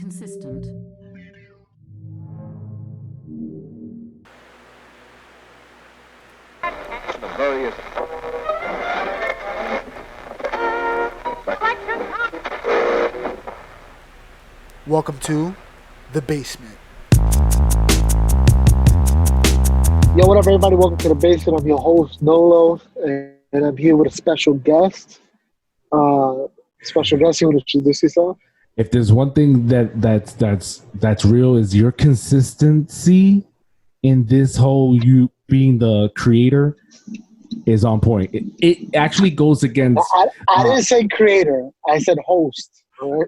consistent. Various Welcome to The Basement. Yo, what up, everybody? Welcome to The Basement. I'm your host, Nolo, and I'm here with a special guest. You want to introduce yourself? If there's one thing that's real is your consistency in this whole you being the creator is on point. It actually goes against. I didn't say creator. I said host. All right?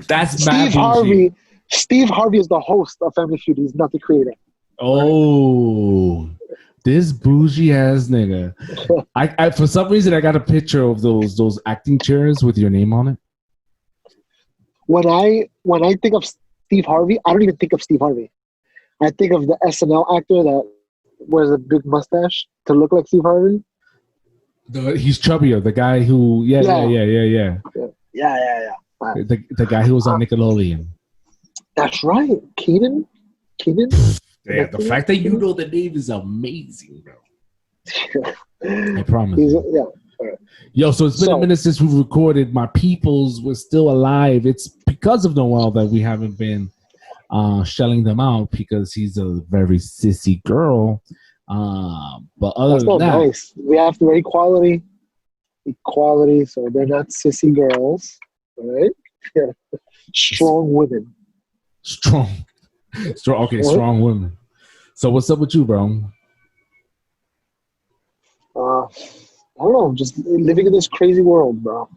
That's Steve Harvey. Steve Harvey is the host of Family Feud. He's not the creator. Oh, this bougie ass nigga. I for some reason I got a picture of those acting chairs with your name on it. When I think of Steve Harvey, I don't even think of Steve Harvey. I think of the SNL actor that wears a big mustache to look like Steve Harvey. He's chubbier. The guy who yeah. Right. The guy who was on Nickelodeon. That's right, Keenan. Yeah, the fact that you know the name is amazing, bro. I promise. Yeah. All right. Yo, so it's been a minute since we recorded. My peoples were still alive. It's because of Noel that we haven't been shelling them out because he's a very sissy girl. But other That's than that, nice. We have to equality, so they're not sissy girls, right? Yeah. Strong women. Strong. Okay, strong women. So what's up with you, bro? I don't know. Just living in this crazy world, bro.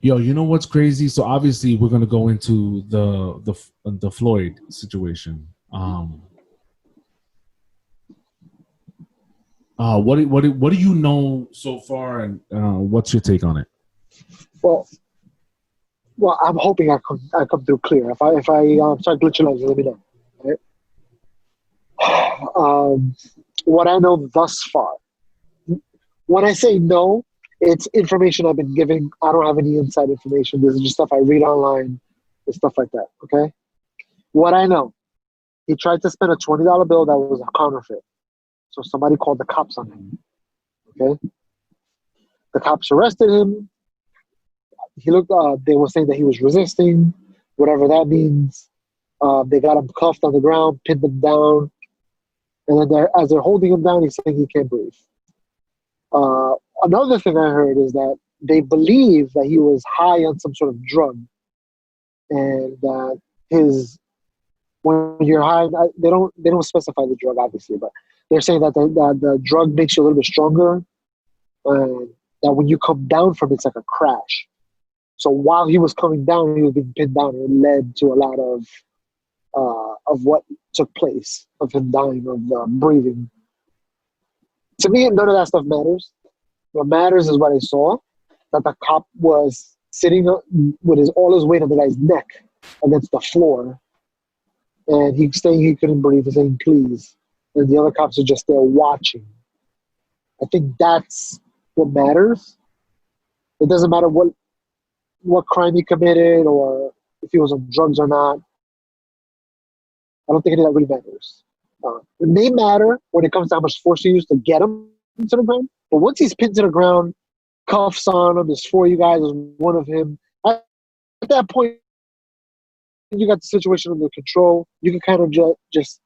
Yo, you know what's crazy? So obviously we're gonna go into the Floyd situation. What do you know so far, and what's your take on it? Well, I'm hoping I come through clear. If I start glitching out, let me know. Right? What I know thus far. When I say no, it's information I've been giving. I don't have any inside information. This is just stuff I read online and stuff like that. Okay. What I know, he tried to spend a $20 bill that was a counterfeit. So somebody called the cops on him. Okay. The cops arrested him. He looked. They were saying that he was resisting, whatever that means. They got him cuffed on the ground, pinned him down, and then as they're holding him down, he's saying he can't breathe. Another thing I heard is that they believe that he was high on some sort of drug, and that when you're high, they don't specify the drug obviously, but they're saying that the drug makes you a little bit stronger, and that when you come down from it's like a crash. So while he was coming down, he was being pinned down, and it led to a lot of what took place, of him dying of breathing. To me, none of that stuff matters. What matters is what I saw, that the cop was sitting with all his weight on the guy's neck against the floor, and he's saying he couldn't breathe, he's saying please, and the other cops are just there watching. I think that's what matters. It doesn't matter what crime he committed or if he was on drugs or not. I don't think any of that really matters. It may matter when it comes to how much force you use to get him to the ground, but once he's pinned to the ground, cuffs on him, there's 4 of you guys, there's one of him. At that point, you got the situation under control. You can kind of just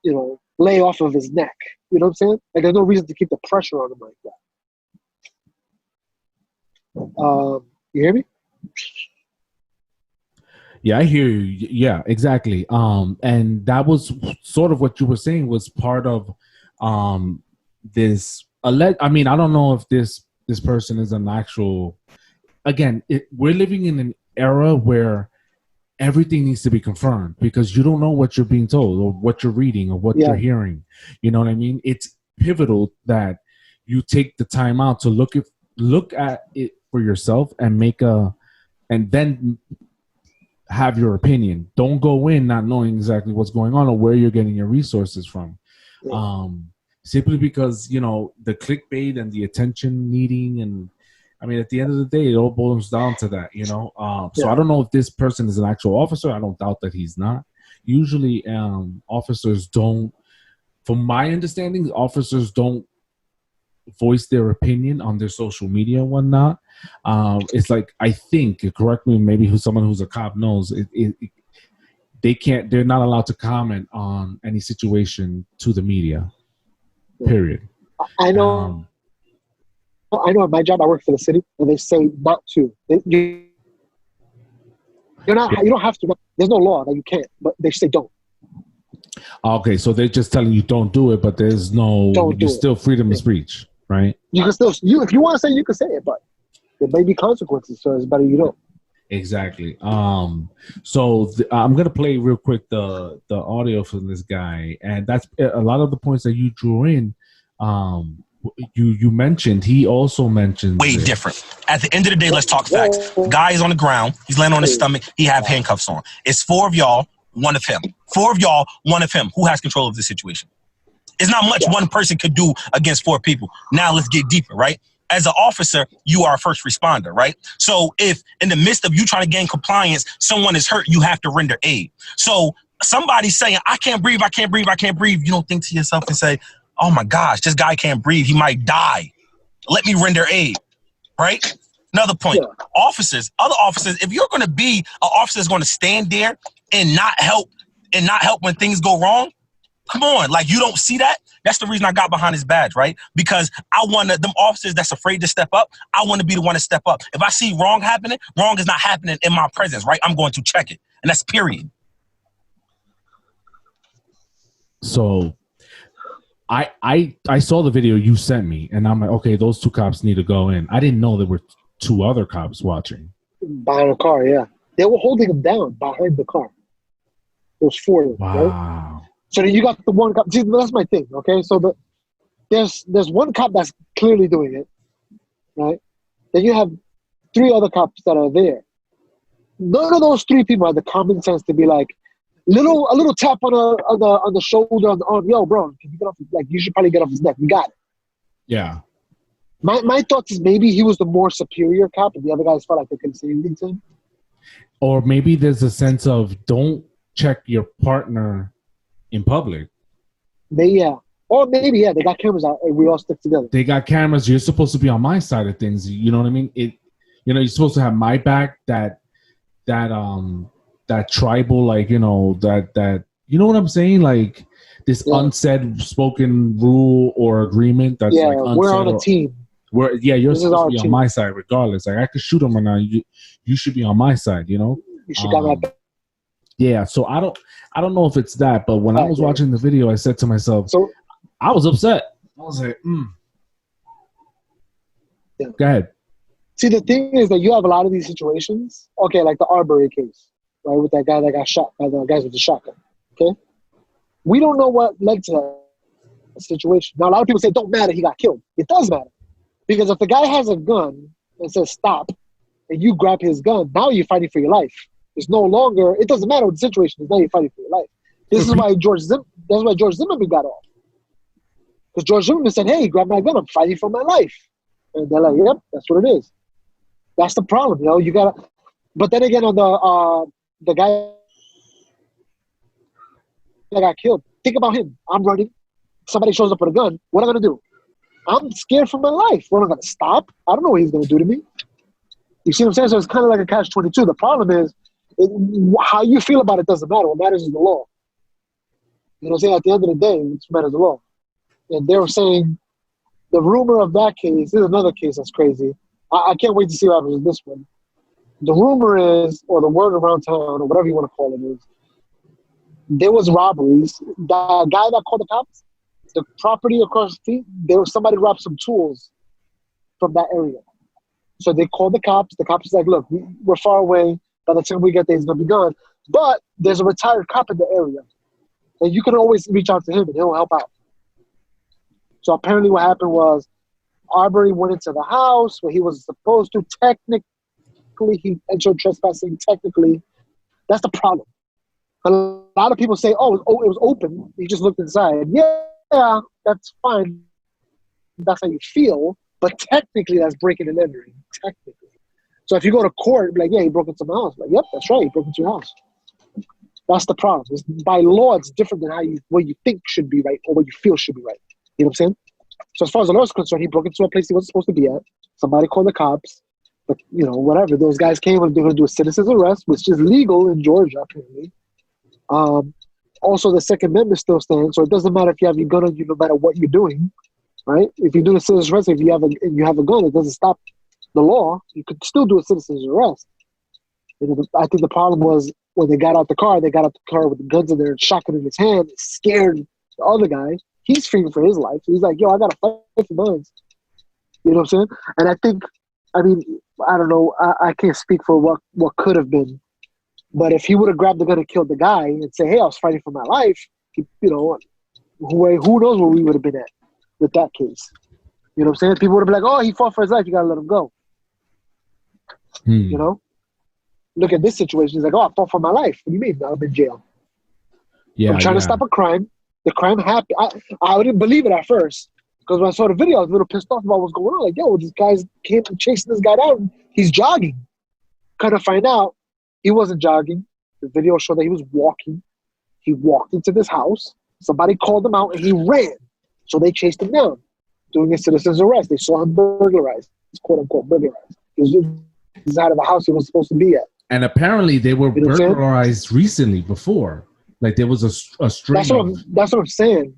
lay off of his neck. You know what I'm saying? Like there's no reason to keep the pressure on him like that. You hear me? Yeah, I hear you. Yeah, exactly. And that was sort of what you were saying was part of this. I mean, I don't know if this person is an actual. Again, we're living in an era where everything needs to be confirmed because you don't know what you're being told or what you're reading or what you're hearing. You know what I mean? It's pivotal that you take the time out to look at it for yourself and and then have your opinion. Don't go in not knowing exactly what's going on or where you're getting your resources from. Simply because, the clickbait and the attention needing and I mean, at the end of the day, it all boils down to that, you know. So Yeah. I don't know if this person is an actual officer. I don't doubt that he's not. Usually, officers don't, from my understanding, officers don't voice their opinion on their social media and whatnot. It's like, I think, correct me, maybe someone who's a cop knows, they're not allowed to comment on any situation to the media, period. I know. I know. At my job, I work for the city, and they say not to. You're not. You don't have to. There's no law that you can't, but they say don't. Okay, so they're just telling you don't do it, but there's no. You're still freedom of speech, right? You can still. If you want to say, you can say it, but there may be consequences. So it's better you don't. Exactly. So I'm gonna play real quick the audio from this guy, and that's a lot of the points that you drew in. You mentioned, he also mentioned way different. At the end of the day, let's talk facts. Guy is on the ground. He's laying on his stomach. He have handcuffs on. It's 4 of y'all, 1 of him. 4 of y'all, 1 of him. Who has control of the situation? It's not much one person could do against 4 people. Now let's get deeper, right? As an officer, you are a first responder, right? So if in the midst of you trying to gain compliance, someone is hurt, you have to render aid. So somebody's saying, I can't breathe, I can't breathe, I can't breathe. You don't think to yourself and say, oh my gosh, this guy can't breathe. He might die. Let me render aid, right? Another point, officers, other officers, if you're going to be an officer that's going to stand there and not help when things go wrong, come on, like you don't see that? That's the reason I got behind this badge, right? Because I want them officers that's afraid to step up, I want to be the one to step up. If I see wrong happening, wrong is not happening in my presence, right? I'm going to check it. And that's period. So I saw the video you sent me, and I'm like, okay, those 2 cops need to go in. I didn't know there were 2 other cops watching. Behind a car, yeah. They were holding him down behind the car. There's 4 of them, wow. right? So then you got the 1 cop. See, that's my thing, okay? So there's 1 cop that's clearly doing it, right? Then you have 3 other cops that are there. None of those 3 people have the common sense to be like, a little tap on the shoulder, on the arm. Yo, bro, can you get off? Like, you should probably get off his neck. We got it. Yeah. My thoughts is maybe he was the more superior cop, and the other guys felt like they couldn't say anything to him. Or maybe there's a sense of don't check your partner in public. Or maybe they got cameras out and we all stick together. They got cameras. You're supposed to be on my side of things. You know what I mean? You're supposed to have my back. That tribal, like, that you know what I'm saying? Like this unsaid spoken rule or agreement that's like unsaid. We're on a team. You're supposed to be on my side regardless. Like I could shoot him or not. You should be on my side, You should got my back. Yeah, so I don't know if it's that, but when I was watching the video, I said to myself, I was upset. I was like, Go ahead. See, the thing is that you have a lot of these situations. Okay, like the Arbery case, right, with that guy that got shot by the guys with the shotgun. Okay, we don't know what led to that situation. Now, a lot of people say it don't matter. He got killed. It does matter, because if the guy has a gun and says stop, and you grab his gun, now you're fighting for your life. It's no longer. It doesn't matter what the situation is. Now you're fighting for your life. This is why George Zimmerman got off, because George Zimmerman said, "Hey, grab my gun. I'm fighting for my life." And they're like, "Yep, that's what it is." That's the problem, You gotta. But then again, on the guy that got killed, think about him. I'm running. Somebody shows up with a gun. What am I gonna do? I'm scared for my life. What am I gonna stop? I don't know what he's gonna do to me. You see what I'm saying? So it's kind of like a catch-22. The problem is how you feel about it doesn't matter. What matters is the law. You know what I'm saying? At the end of the day, what matters is the law. And they were saying the rumor of that case. This is another case that's crazy. I can't wait to see what happens with this one. The rumor is, or the word around town, or whatever you want to call it, is there was robberies. The guy that called the cops, the property across the street, somebody robbed some tools from that area. So they called the cops. The cops is like, look, we're far away. By the time we get there, he's going to be gone. But there's a retired cop in the area. And you can always reach out to him and he'll help out. So apparently what happened was Arbery went into the house where he was supposed to. Technically, he entered trespassing. Technically, that's the problem. A lot of people say, oh, it was open. He just looked inside. Yeah, that's fine. That's how you feel. But technically, that's breaking and entering. Technically. So if you go to court, be like, yeah, he broke into my house. Like, yep, that's right, he broke into your house. That's the problem. By law, it's different than what you think should be right or what you feel should be right. You know what I'm saying? So as far as the law is concerned, he broke into a place he wasn't supposed to be at. Somebody called the cops. But, whatever. Those guys came and they're going to do a citizen's arrest, which is legal in Georgia, apparently. Also, the Second Amendment still stands, so it doesn't matter if you have your gun on you, no matter what you're doing, right? If you do a citizen's arrest, if you have a gun, it doesn't stop the law. You could still do a citizen's arrest. I think the problem was when they got out the car with the guns in there and shotgun in his hand, it scared the other guy. He's fearing for his life. He's like, yo, I got to fight for mine. You know what I'm saying? And I think, I don't know. I can't speak for what could have been. But if he would have grabbed the gun and killed the guy and say, hey, I was fighting for my life, who knows where we would have been at with that case. You know what I'm saying? People would have been like, oh, he fought for his life. You got to let him go. You know? Look at this situation. He's like, oh, I fought for my life. What do you mean? I'm in jail. Yeah, I'm trying to stop a crime. The crime happened. I didn't believe it at first. Because when I saw the video, I was a little pissed off about what's going on. Like, yo, these guys came chasing this guy down. He's jogging. Kind of find out he wasn't jogging. The video showed that he was walking. He walked into this house. Somebody called him out, and he ran. So they chased him down, doing a citizen's arrest. They saw him burglarized. He's quote-unquote burglarized. He's out of the house he was supposed to be at. And apparently they were burglarized recently before. Like there was a string. That's what I'm saying.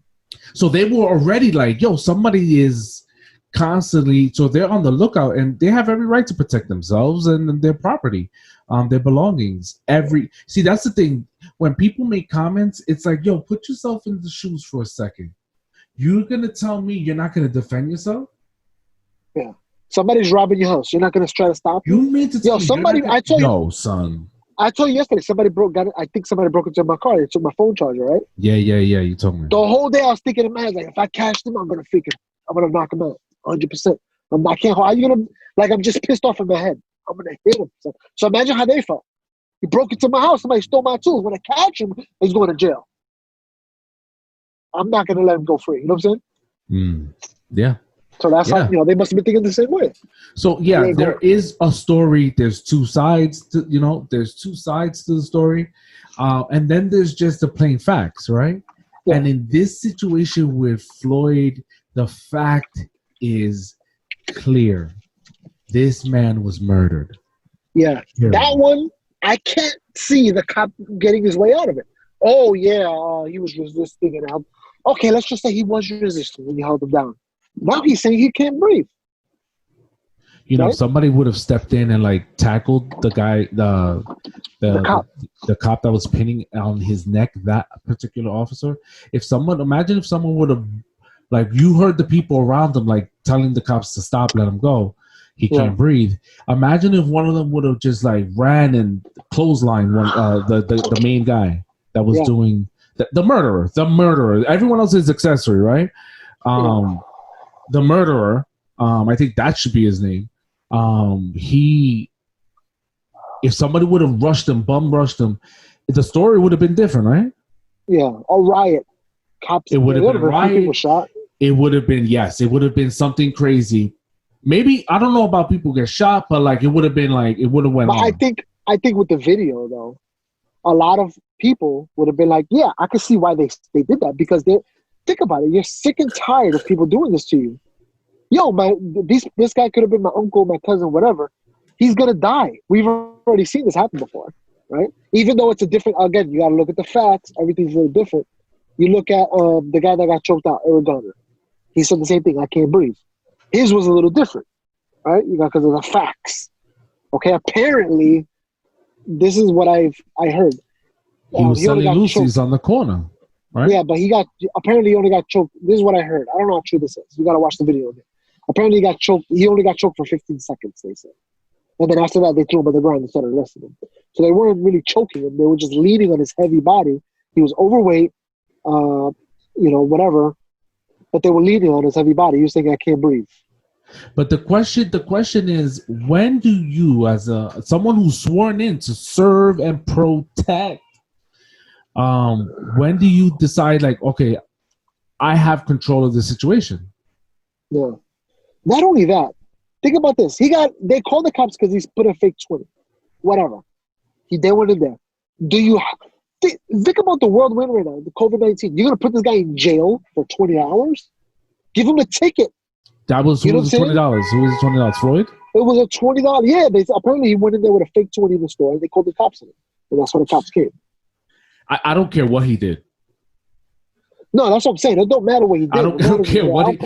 So they were already like, yo, somebody is constantly, so they're on the lookout and they have every right to protect themselves and their property, their belongings. See, that's the thing. When people make comments, it's like, yo, put yourself in the shoes for a second. You're going to tell me you're not going to defend yourself? Yeah. Somebody's robbing your house. You're not going to try to stop you? You mean to tell me son. I told you yesterday, I think somebody broke into my car. They took my phone charger, right? Yeah, you told me. The whole day I was thinking in my head, like, if I catch them, I'm going to knock them out, 100%. I can't, how are you going to, like, I'm just pissed off in my head. I'm going to hit him. So imagine how they felt. He broke into my house. Somebody stole my tools. When I catch him, he's going to jail. I'm not going to let him go free. You know what I'm saying? Yeah. So that's how, they must have been thinking the same way. So, yeah, there is a story. There's two sides to the story. And then there's just the plain facts, right? Yeah. And in this situation with Floyd, the fact is clear. This man was murdered. Yeah. That one, I can't see the cop getting his way out of it. Oh, yeah, he was resisting and out. Okay, let's just say he was resisting when you held him down. Now he's saying he can't breathe. Somebody would have stepped in and like tackled the guy, the cop that was pinning on his neck, that particular officer. Imagine if someone would have, like, you heard the people around him like telling the cops to stop, let him go. He can't breathe. Imagine if one of them would have just like ran and clotheslined the main guy that was doing the murderer. Everyone else is accessory, right? The murderer, I think that should be his name. If somebody would have bum rushed him, the story would have been different, right? Yeah, a riot. Cops. It would have been a riot. People shot. It would have been, yes. It would have been something crazy. Maybe, I don't know about people get shot, but like it would have been like, it would have went on. I think with the video though, a lot of people would have been like, yeah, I can see why they did that, because think about it. You're sick and tired of people doing this to you. Yo, this guy could have been my uncle, my cousin, whatever. He's going to die. We've already seen this happen before, right? Even though it's a different, again, you got to look at the facts. Everything's a little different. You look at the guy that got choked out, Eric Garner. He said the same thing, I can't breathe. His was a little different, right? Because of the facts. Okay, apparently, this is what I heard. He was selling Lucy's on the corner. Right? Yeah, but he only got choked. This is what I heard. I don't know how true this is. You got to watch the video again. Apparently, he only got choked for 15 seconds, they said. And then after that, they threw him on the ground and started arresting him. So they weren't really choking him. They were just leaning on his heavy body. He was overweight, whatever. But they were leaning on his heavy body. He was saying, I can't breathe. But the question is, when do you, as someone who's sworn in to serve and protect, when do you decide, like, okay, I have control of the situation? Yeah. Not only that, think about this. They called the cops because he's put a fake 20. Whatever. They went in there. Think about the world we're in right now, the COVID-19. You're going to put this guy in jail for 20 hours? Give him a ticket. That was, who was the $20? Who was the $20? Floyd? It was a $20. Yeah, apparently he went in there with a fake 20 in the store, and they called the cops on him. And that's when the cops came. I don't care what he did. No, that's what I'm saying. It don't matter what he did. I don't care what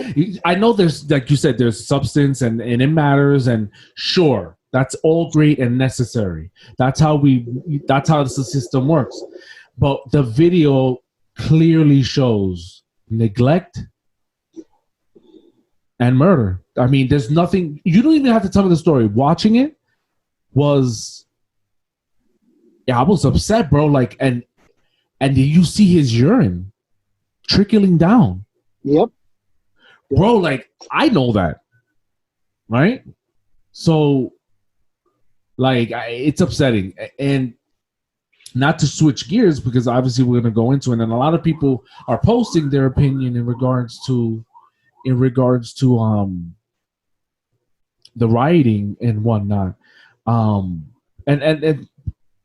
I know there's, like you said, there's substance and it matters, and sure, that's all great and necessary. That's how the system works. But the video clearly shows neglect and murder. I mean, there's nothing, you don't even have to tell me the story. Watching it was, I was upset, bro. Like, and you see his urine trickling down. Yep. Bro, like, I know that. Right? So, like, it's upsetting. And not to switch gears, because obviously we're going to go into it, and a lot of people are posting their opinion in regards to the rioting and whatnot. And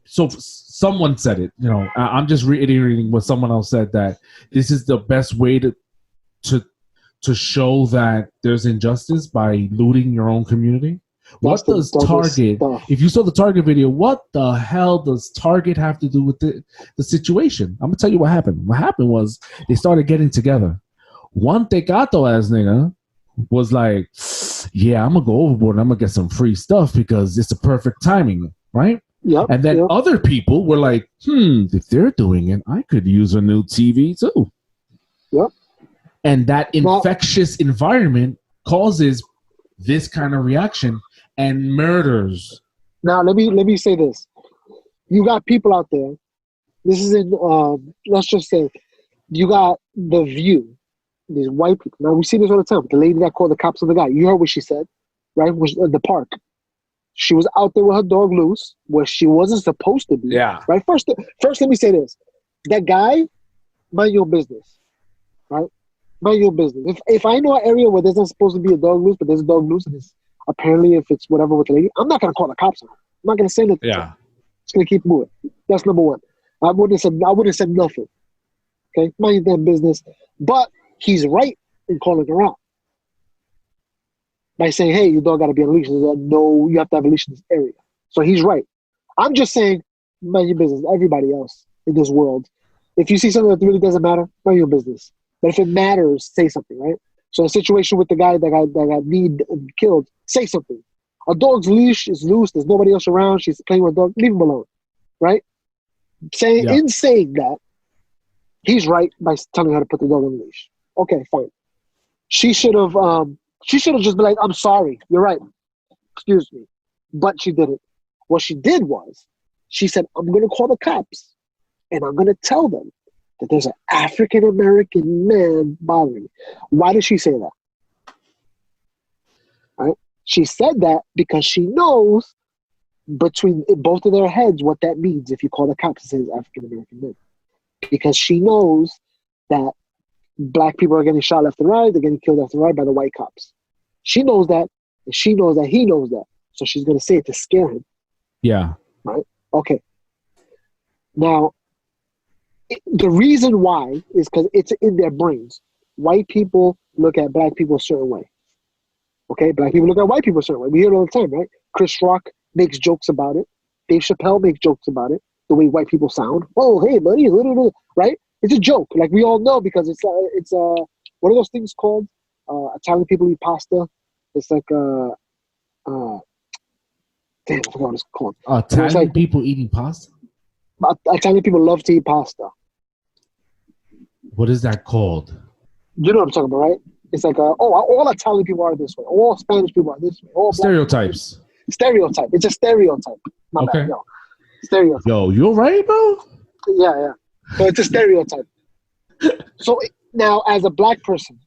so someone said it, you know, I'm just reiterating what someone else said, that this is the best way to show that there's injustice, by looting your own community. What does Target, if you saw the Target video, what the hell does Target have to do with the situation? I'm going to tell you what happened. What happened was they started getting together. One tecato ass nigga was like, yeah, I'm going to go overboard and I'm going to get some free stuff because it's a perfect timing, right? Yep, and then other people were like, if they're doing it, I could use a new TV too. Yep. And that infectious environment causes this kind of reaction and murders. Now, let me say this. You got people out there. This is in, let's just say, you got The View. These white people. Now, we see this all the time. The lady that called the cops on the guy. You heard what she said, right? Was at the park. She was out there with her dog loose, where she wasn't supposed to be. Yeah. Right? First, let me say this. That guy, mind your business. Right? Mind your business. If I know an area where there's not supposed to be a dog loose, but there's a dog loose, and it's apparently, if it's whatever with the lady, I'm not going to call the cops on her. I'm not going to say nothing. Yeah. Just going to keep moving. That's number one. I wouldn't have said nothing. Okay? Mind your damn business. But he's right in calling her out. By saying, hey, your dog got to be on a leash. No, you have to have a leash in this area. So he's right. I'm just saying, mind your business. Everybody else in this world, if you see something that really doesn't matter, mind your business. But if it matters, say something, right? So a situation with the guy that got kneed and killed, say something. A dog's leash is loose. There's nobody else around. She's playing with a dog. Leave him alone, right? In saying that, he's right by telling her to put the dog on the leash. Okay, fine. She should have just been like, I'm sorry. You're right. Excuse me. But she didn't. What she did was, she said, I'm going to call the cops and I'm going to tell them that there's an African-American man bothering me. Why did she say that? Right? She said that because she knows between both of their heads what that means if you call the cops and say it's African-American man. Because she knows that black people are getting shot left and right, they're getting killed left and right by the white cops. She knows that, and she knows that he knows that. So she's going to say it to scare him. Yeah. Right? Okay. Now, the reason why is because it's in their brains. White people look at black people a certain way. Okay? Black people look at white people a certain way. We hear it all the time, right? Chris Rock makes jokes about it. Dave Chappelle makes jokes about it. The way white people sound. Oh, hey, buddy. Right? It's a joke. Like, we all know, because it's what are those things called? Italian people eat pasta. It's like, damn, I forgot what it's called. Italian people eating pasta? Italian people love to eat pasta. What is that called? You know what I'm talking about, right? It's like, all Italian people are this way. All Spanish people are this way. All stereotypes. Stereotype. It's a stereotype. My bad, yo. Stereotype. Yo, you all right, bro? Yeah. So it's a stereotype. So now, as a black person,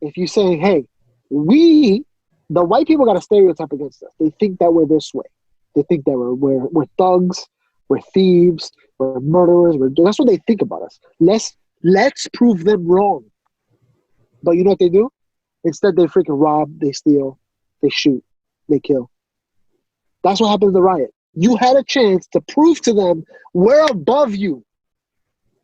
if you say, hey, the white people got a stereotype against us. They think that we're this way. They think that we're thugs, we're thieves, we're murderers. That's what they think about us. Let's prove them wrong. But you know what they do? Instead, they freaking rob, they steal, they shoot, they kill. That's what happened in the riot. You had a chance to prove to them we're above you,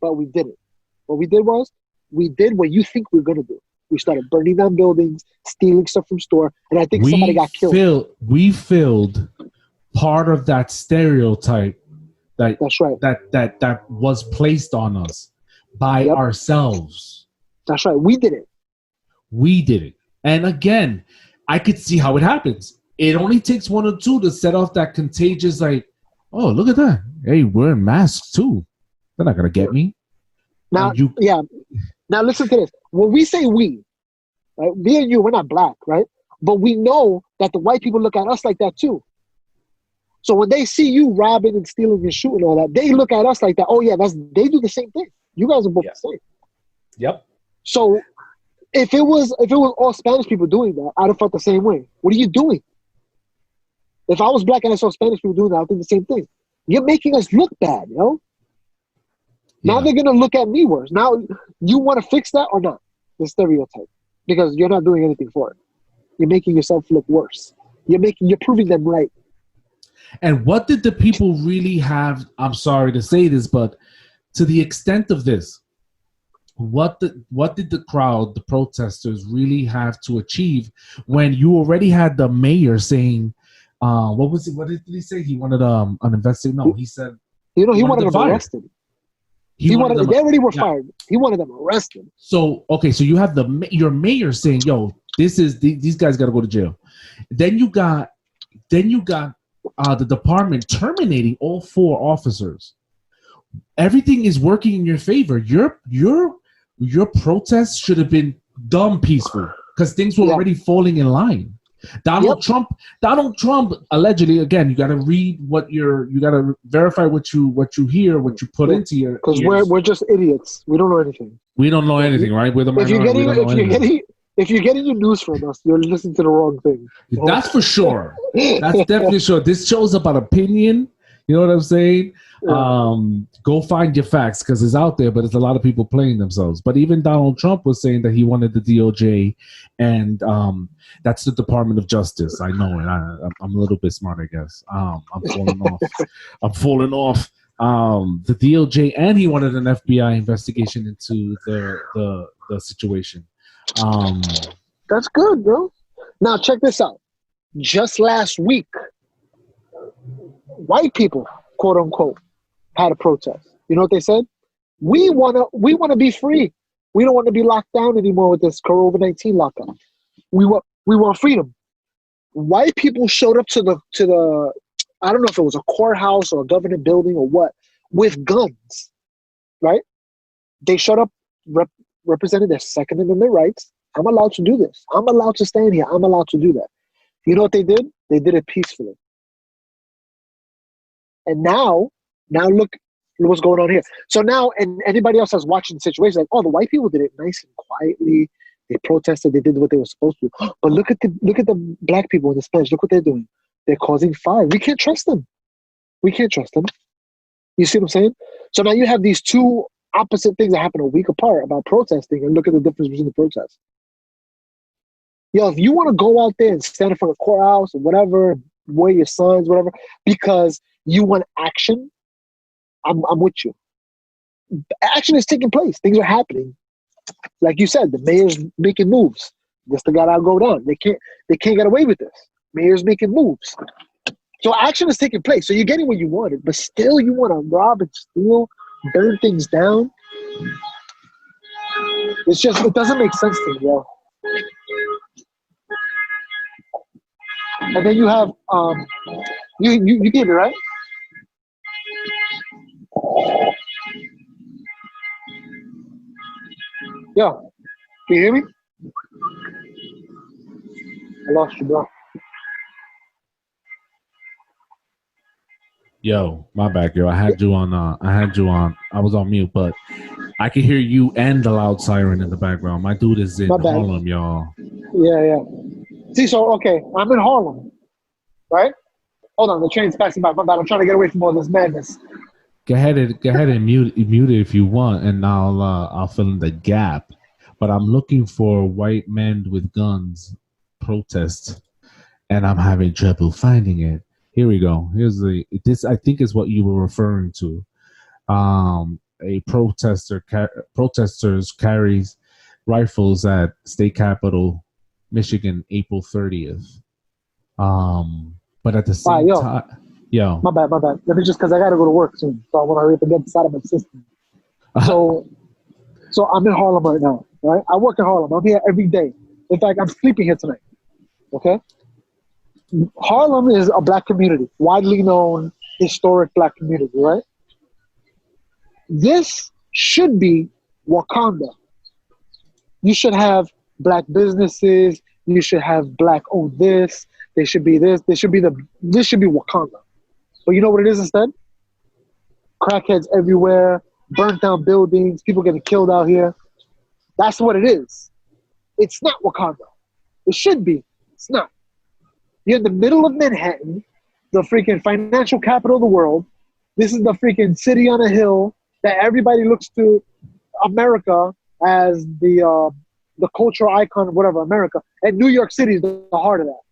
but we didn't. What we did was, we did what you think we're going to do. We started burning down buildings, stealing stuff from store, and I think somebody got killed. We filled part of that stereotype that's right. that was placed on us by ourselves. That's right. We did it. We did it. And again, I could see how it happens. It only takes one or two to set off that contagious, like, oh, look at that. Hey, we're in masks too. They're not going to get me. Now, Now listen to this. When we say we, right, me and you, we're not black, right? But we know that the white people look at us like that too. So when they see you robbing and stealing and shooting all that, they look at us like that. Oh yeah, they do the same thing. You guys are both the same. Yep. So if it was all Spanish people doing that, I'd have felt the same way. What are you doing? If I was black and I saw Spanish people doing that, I'd think the same thing. You're making us look bad, you know? Now they're going to look at me worse. Now, you want to fix that or not? The stereotype. Because you're not doing anything for it. You're making yourself look worse. You're proving them right. And what did the people really have? I'm sorry to say this, but to the extent of this, what did the crowd, the protesters, really have to achieve when you already had the mayor saying, what was it? What did he say? He wanted an investigation. No, he said he wanted them arrested. They already were fired. He wanted them arrested. So so you have your mayor saying, "Yo, these guys got to go to jail." Then you got the department terminating all 4 officers. Everything is working in your favor. Your protests should have been dumb peaceful because things were already falling in line. Donald Trump allegedly, again, you got to read you got to verify what you hear, what you put into your, because we're just idiots. We don't know anything. We don't know anything, right? We're the minority. If you're getting your news from us, you're listening to the wrong thing. That's for sure. That's definitely sure. This show's about opinion. You know what I'm saying? Yeah. Go find your facts because it's out there, but it's a lot of people playing themselves. But even Donald Trump was saying that he wanted the DOJ, and that's the Department of Justice. I know it. I'm a little bit smart, I guess. I'm falling off. The DOJ, and he wanted an FBI investigation into the situation. That's good, bro. Now check this out. Just last week, white people, quote unquote, had a protest. You know what they said? We wanna be free. We don't want to be locked down anymore with this COVID-19 lockdown. We want freedom. White people showed up to the I don't know if it was a courthouse or a government building or what, with guns, right? They showed up, represented their Second Amendment rights. I'm allowed to do this. I'm allowed to stand here. I'm allowed to do that. You know what they did? They did it peacefully. And now look what's going on here. So now, and anybody else that's watching the situation, like, oh, the white people did it nice and quietly. They protested. They did what they were supposed to. But look at the black people and the Spanish. Look what they're doing. They're causing fire. We can't trust them. You see what I'm saying? So now you have these two opposite things that happen a week apart about protesting, and look at the difference between the protests. Yo, if you want to go out there and stand in front of a courthouse or whatever, wear your signs, whatever, because you want action, I'm with you. Action is taking place. Things are happening. Like you said, the mayor's making moves. This gotta go down. They can't get away with this. Mayor's making moves. So action is taking place. So you're getting what you wanted, but still you want to rob and steal, burn things down. It doesn't make sense to me, yo. And then you have you get it, right? Yo, can you hear me? I lost you, bro. Yo, my bad, girl. I had you on. I was on mute, but I can hear you and the loud siren in the background. My dude is in Harlem, y'all. Yeah. See, so okay, I'm in Harlem, right? Hold on, the train's passing by. My bad. I'm trying to get away from all this madness. Go ahead and mute it if you want, and I'll fill in the gap. but I'm looking for white men with guns protest, and I'm having trouble finding it. Here we go. This I think is what you were referring to. A protesters carries rifles at state capitol, Michigan, April 30th. But at the same time, my bad. Let me just, because I got to go to work soon, so I want to hurry up and get this out of my system. So I'm in Harlem right now, right? I work in Harlem. I'm here every day. In fact, I'm sleeping here tonight. Okay. Harlem is a black community, widely known, historic black community, right? This should be Wakanda. You should have black businesses. You should have black owned this. They should be this. This should be Wakanda. But you know what it is instead? Crackheads everywhere, burnt down buildings, people getting killed out here. That's what it is. It's not Wakanda. It should be. It's not. You're in the middle of Manhattan, the freaking financial capital of the world. This is the freaking city on a hill that everybody looks to America as the cultural icon, whatever, America. And New York City is the heart of that.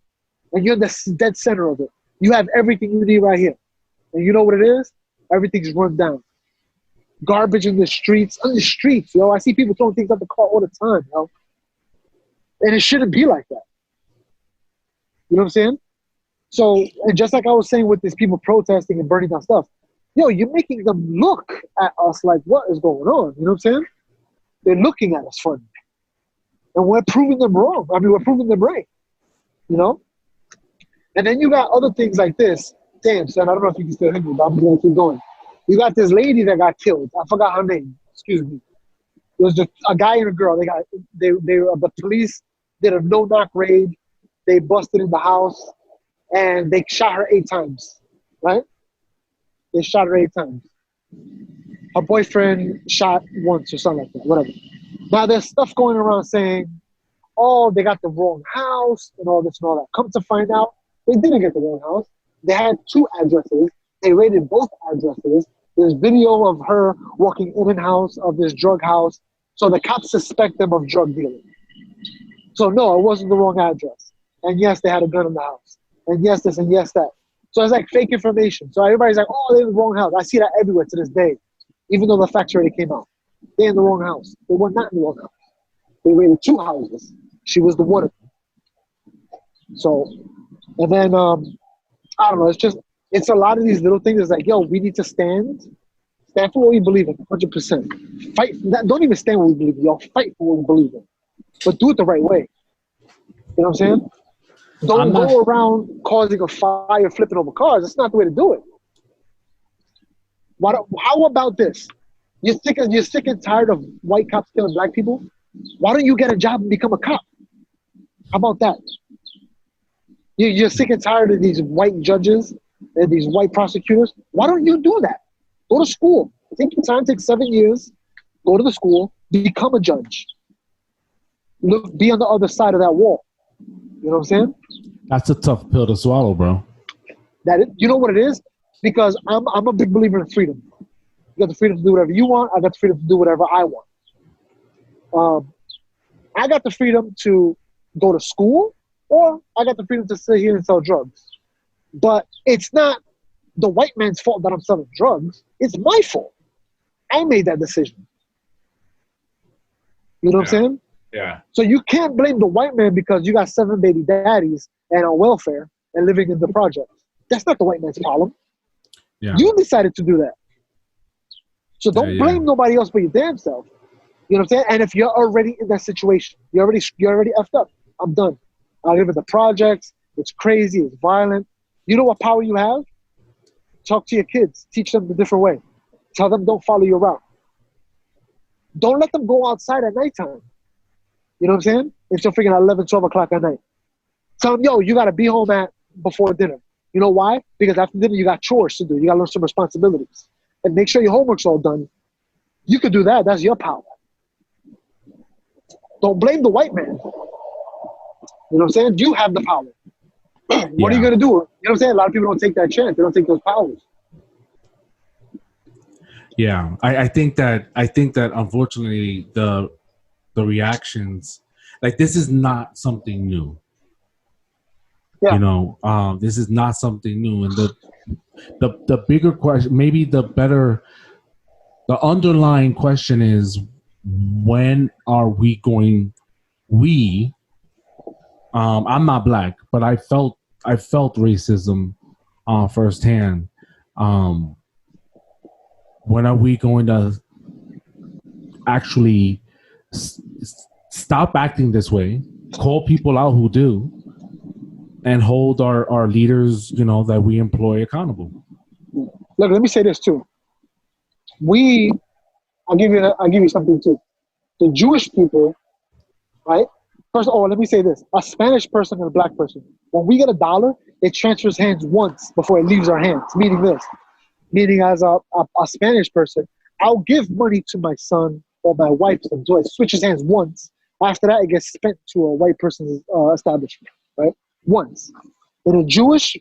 And you're in the dead center of it. You have everything you need right here. And you know what it is? Everything's run down. Garbage in the streets. On the streets, yo. I see people throwing things out the car all the time, yo. And it shouldn't be like that. You know what I'm saying? So, and just like I was saying with these people protesting and burning down stuff, yo, you're making them look at us like, what is going on? You know what I'm saying? They're looking at us funny. And we're proving them wrong. I mean, we're proving them right. You know? And then you got other things like this. Damn, son, I don't know if you can still hear me, but I'm going to keep going. You got this lady that got killed. I forgot her name. Excuse me. It was just a guy and a girl. The police did a no-knock raid. They busted in the house, and they shot her 8 times, right? They shot her 8 times. Her boyfriend shot once or something like that, whatever. Now, there's stuff going around saying, oh, they got the wrong house and all this and all that. Come to find out, they didn't get the wrong house. They had 2 addresses. They raided both addresses. There's video of her walking in and out of this drug house. So the cops suspect them of drug dealing. So no, it wasn't the wrong address. And yes, they had a gun in the house. And yes, this and yes, that. So it's like fake information. So everybody's like, oh, they're in the wrong house. I see that everywhere to this day, even though the facts already came out. They're in the wrong house. They were not in the wrong house. They raided 2 houses. She was the one of them. So, and then, I don't know, it's a lot of these little things. It's like, yo, we need to stand for what we believe in, 100%. Fight, don't even stand what we believe in, yo. Fight for what we believe in. But do it the right way. You know what I'm saying? Don't go around causing a fire, flipping over cars. That's not the way to do it. How about this? You're sick and tired of white cops killing black people? Why don't you get a job and become a cop? How about that? You're sick and tired of these white judges and these white prosecutors? Why don't you do that? Go to school. Take your time, take 7 years, go to the school, become a judge. Be on the other side of that wall. You know what I'm saying? That's a tough pill to swallow, bro. You know what it is? Because I'm a big believer in freedom. You got the freedom to do whatever you want. I got the freedom to do whatever I want. I got the freedom to go to school, or I got the freedom to sit here and sell drugs. But it's not the white man's fault that I'm selling drugs. It's my fault. I made that decision. You know what I'm saying? Yeah. So you can't blame the white man because you got 7 baby daddies and on welfare and living in the projects. That's not the white man's problem. Yeah. You decided to do that. So don't blame nobody else but your damn self. You know what I'm saying? And if you're already in that situation, you're already effed up. I'm done. I live in the projects. It's crazy. It's violent. You know what power you have? Talk to your kids. Teach them the different way. Tell them don't follow your route. Don't let them go outside at nighttime. You know what I'm saying? Until freaking 11, 12 o'clock at night. Tell them, yo, you got to be home before dinner. You know why? Because after dinner, you got chores to do. You got to learn some responsibilities. And make sure your homework's all done. You could do that. That's your power. Don't blame the white man. You know what I'm saying? You have the power. What are you going to do? You know what I'm saying? A lot of people don't take that chance. They don't take those powers. Yeah, I think that unfortunately the the reactions, like this is not something new. Yeah. You know, this is not something new. And the bigger question, maybe the underlying question is, when are we going? I'm not black, but I felt racism firsthand. When are we going to actually stop acting this way, call people out who do, and hold our leaders, you know, that we employ accountable? Look, let me say this too. I'll give you something too. The Jewish people, right? First of all, let me say this. A Spanish person and a black person, when we get a dollar, it transfers hands once before it leaves our hands. Meaning as a Spanish person, I'll give money to my son or my wife, so it switches hands once. After that, it gets spent to a white person's establishment, right? Once. In a Jewish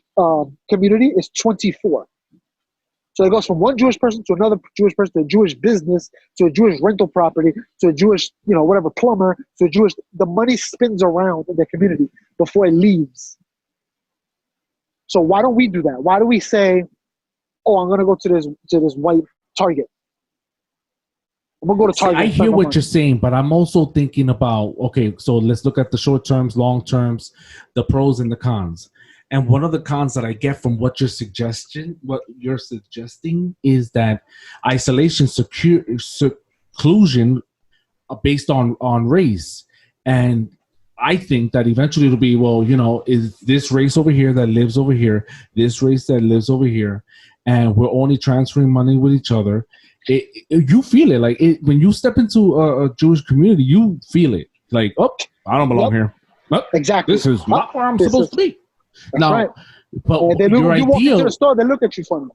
community, it's 24. So it goes from one Jewish person to another Jewish person, to a Jewish business, to a Jewish rental property, to a Jewish, you know, whatever, plumber, to a Jewish, the money spins around in the community before it leaves. So why don't we do that? Why do we say, oh, I'm going to go to this white Target? I'm going to go to Target. I hear what you're saying, but I'm also thinking about, okay, so let's look at the short terms, long terms, the pros and the cons. And one of the cons that I get from what you're suggesting is that isolation, seclusion based on race. And I think that eventually it'll be, well, you know, is this race over here that lives over here, this race that lives over here, and we're only transferring money with each other. You feel it. Like when you step into a Jewish community, you feel it. Like, oh, I don't belong here. Oh, exactly. This is not where I'm supposed to be. That's now, right. But you walk into the store, they look at you funny.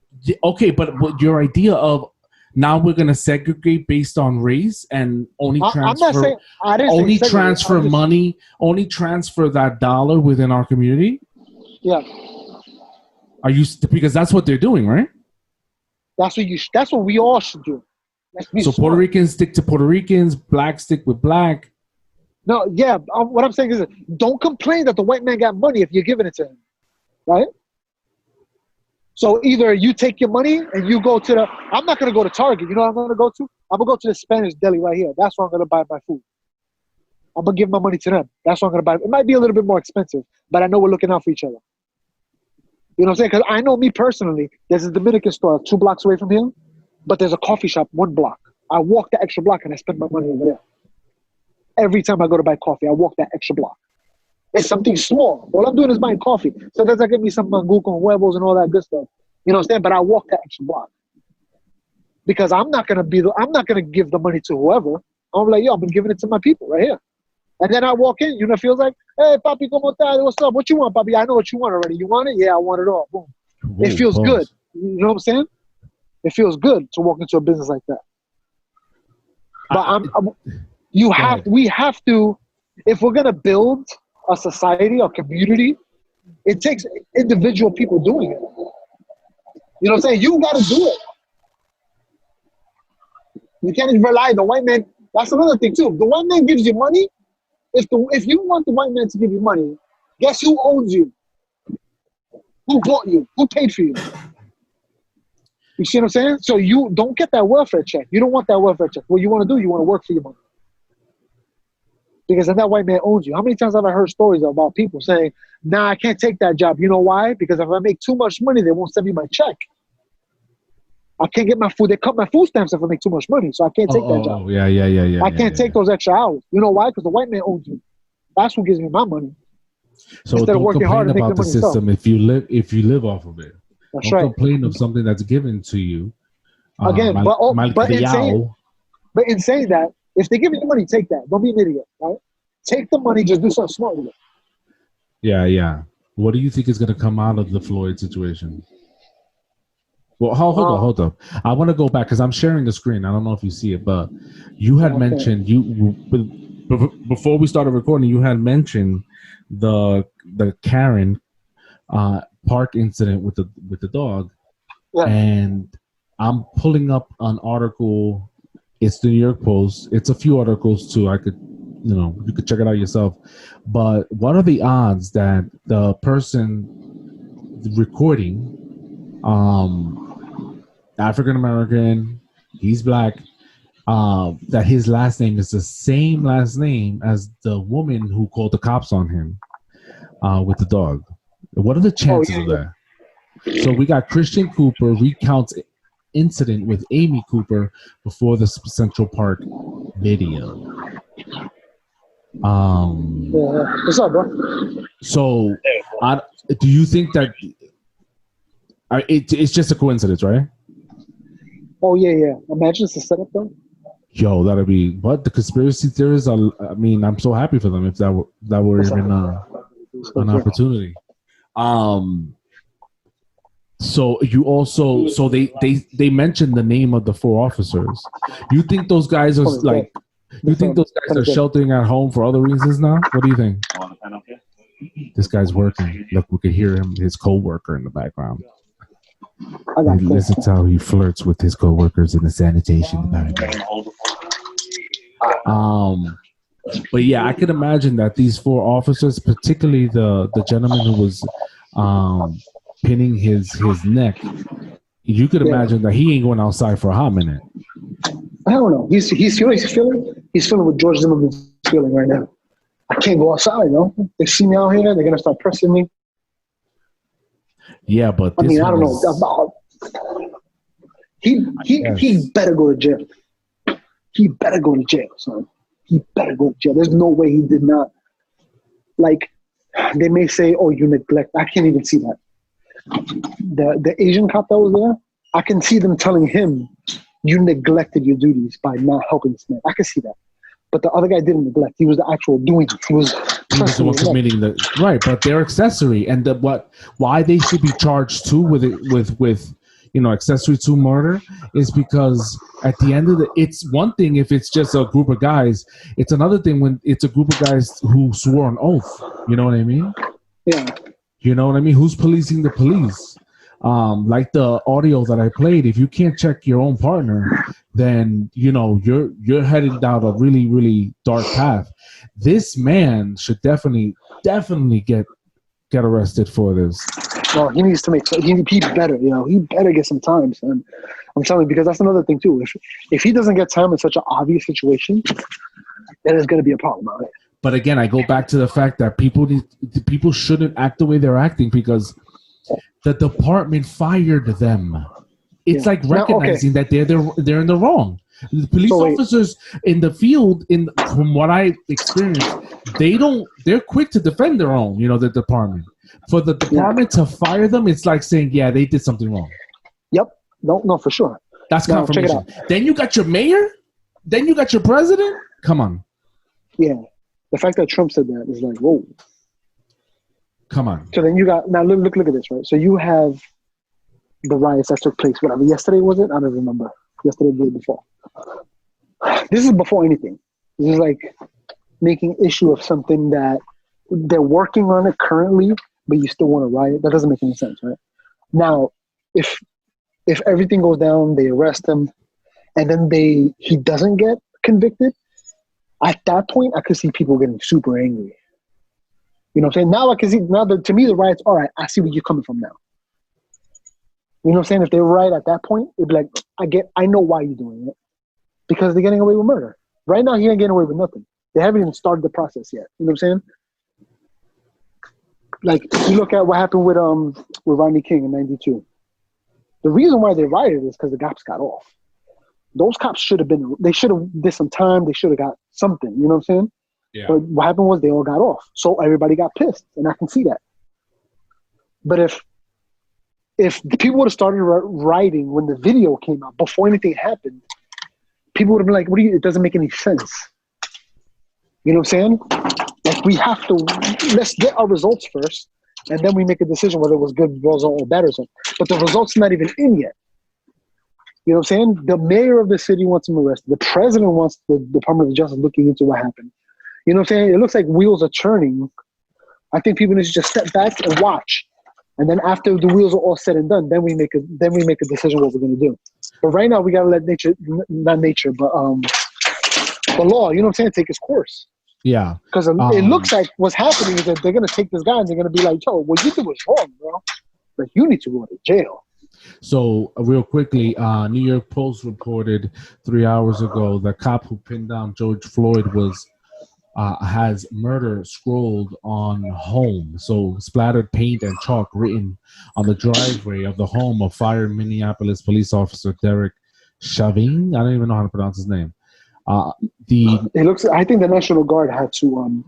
Okay, but your idea of now we're going to segregate based on race and only transfer, only transfer money, only transfer that dollar within our community. Yeah. Are you, because that's what they're doing, right? That's what we all should do. So smart. Puerto Ricans stick to Puerto Ricans, black stick with black. No, yeah. What I'm saying is, don't complain that the white man got money if you're giving it to him, right? So either you take your money and you go to I'm not going to go to Target. You know what I'm going to go to? I'm going to go to the Spanish deli right here. That's where I'm going to buy my food. I'm going to give my money to them. That's what I'm going to buy. It might be a little bit more expensive, but I know we're looking out for each other. You know what I'm saying? Because I know me personally, there's a Dominican store 2 blocks away from here, but there's a coffee shop 1 block. I walk the extra block and I spend my money over there. Every time I go to buy coffee, I walk that extra block. It's something small. All I'm doing is buying coffee. Sometimes I get me some mango con huevos and all that good stuff. You know what I'm saying? But I walk that extra block. Because I'm not gonna give the money to whoever. I'm like, yo, I'm giving it to my people right here. And then I walk in, you know, it feels like, hey, papi, ¿cómo estás? What's up? What you want, papi? I know what you want already. You want it? Yeah, I want it all. Boom. Whoa, it feels good. You know what I'm saying? It feels good to walk into a business like that. But we have to, if we're gonna build a society, a community, it takes individual people doing it. You know what I'm saying? You gotta do it. You can't even rely on the white man. That's another thing too. The white man gives you money. If you want the white man to give you money, guess who owns you? Who bought you? Who paid for you? You see what I'm saying? So you don't get that welfare check. You don't want that welfare check. What you want to do, you want to work for your money. Because then that white man owns you. How many times have I heard stories about people saying, nah, I can't take that job. You know why? Because if I make too much money, they won't send me my check. I can't get my food. They cut my food stamps if I make too much money. So I can't take that job. Yeah. I can't take those extra hours. You know why? Because the white man owns me. That's who gives me my money. So instead of working hard about the system if you live off of it. That's don't right. Complain of something that's given to you. Again, but in saying that, if they give you money, take that. Don't be an idiot, right? Take the money, just do something smart with it. Yeah. What do you think is going to come out of the Floyd situation? Well, hold up. I want to go back because I'm sharing the screen. I don't know if you see it, but you had mentioned before we started recording. You had mentioned the Karen park incident with the dog, and I'm pulling up an article. It's the New York Post. It's a few articles too. I could you could check it out yourself. But what are the odds that the person recording, African American, he's black, that his last name is the same last name as the woman who called the cops on him with the dog? What are the chances of that? So we got Christian Cooper recounts incident with Amy Cooper before the Central Park video. What's up, bro? So, do you think that it's just a coincidence, right? Oh yeah. Imagine it's a setup though. Yo, that'd be. But the conspiracy theorists are. I mean, I'm so happy for them if that were even an opportunity. So you also they mentioned the name of the 4 officers. You think those guys are like? You think those guys are sheltering at home for other reasons now? What do you think? This guy's working. Look, we could hear him, his co-worker in the background. Listen to how he flirts with his co-workers in the sanitation department. But yeah, I could imagine that these 4 officers, particularly the gentleman who was pinning his neck, you could imagine that he ain't going outside for a hot minute. I don't know. He's feeling what George Zimmerman's feeling right now. I can't go outside, They see me out here, they're gonna start pressing me. Yeah, but I don't know. He better go to jail. He better go to jail, son. He better go to jail. There's no way he did not. Like, they may say, "Oh, you neglect." I can't even see that. The Asian cop that was there, I can see them telling him, "You neglected your duties by not helping this man." I can see that. But the other guy didn't neglect. He was the actual doing it. He was the one committing the right, but they're accessory, and why they should be charged too with accessory to murder is because at the end of it's one thing if it's just a group of guys. It's another thing when it's a group of guys who swore an oath. You know what I mean? Yeah. You know what I mean? Who's policing the police? Like the audio that I played, if you can't check your own partner, then you're heading down a really, really dark path. This man should definitely get arrested for this. Well, he needs to he better, he better get some time, son. I'm telling you, because that's another thing too. If he doesn't get time in such an obvious situation, then there's going to be a problem out there. But again, I go back to the fact that people shouldn't act the way they're acting because the department fired them. It's like recognizing that they're in the wrong. The police officers in the field, from what I experienced, they're quick to defend their own, the department. For the department to fire them, it's like saying, yeah, they did something wrong. Yep. No, for sure. That's confirmation. Check it out. Then you got your mayor? Then you got your president? Come on. Yeah. The fact that Trump said that is like, whoa. Come on. So then you got, now look at this, right? So you have the riots that took place, whatever. Yesterday, was it? I don't remember. Yesterday, the day before. This is before anything. This is like making issue of something that they're working on it currently, but you still want to riot. That doesn't make any sense, right? Now, if everything goes down, they arrest him, and then he doesn't get convicted, at that point, I could see people getting super angry. You know what I'm saying? Now I can see, to me, the riots, all right, I see where you're coming from now. You know what I'm saying? If they're right at that point, it'd be like, I know why you're doing it. Because they're getting away with murder. Right now, he ain't getting away with nothing. They haven't even started the process yet. You know what I'm saying? Like, you look at what happened with Rodney King in 92. The reason why they rioted is because the cops got off. Those cops they should have did some time. They should have got something. You know what I'm saying? Yeah. But what happened was they all got off. So everybody got pissed. And I can see that. But if people would have started rioting when the video came out, before anything happened, people would have been like, it doesn't make any sense. You know what I'm saying? Like, we have to, let's get our results first, and then we make a decision whether it was good result or bad result. But the result's not even in yet. You know what I'm saying? The mayor of the city wants him arrested. The president wants the Department of Justice looking into what happened. You know what I'm saying? It looks like wheels are turning. I think people need to just step back and watch. And then after the wheels are all said and done, then we make a decision what we're going to do. But right now, we got to let the law, you know what I'm saying, take its course. Yeah. Because it looks like what's happening is that they're going to take this guy and they're going to be like, yo, what you did was wrong, bro. Like, you need to go to jail. So, real quickly, New York Post reported 3 hours ago the cop who pinned down George Floyd has murder scrolled on home. So, splattered paint and chalk written on the driveway of the home of fired Minneapolis police officer Derek Chauvin. I don't even know how to pronounce his name. It looks. I think the National Guard had to.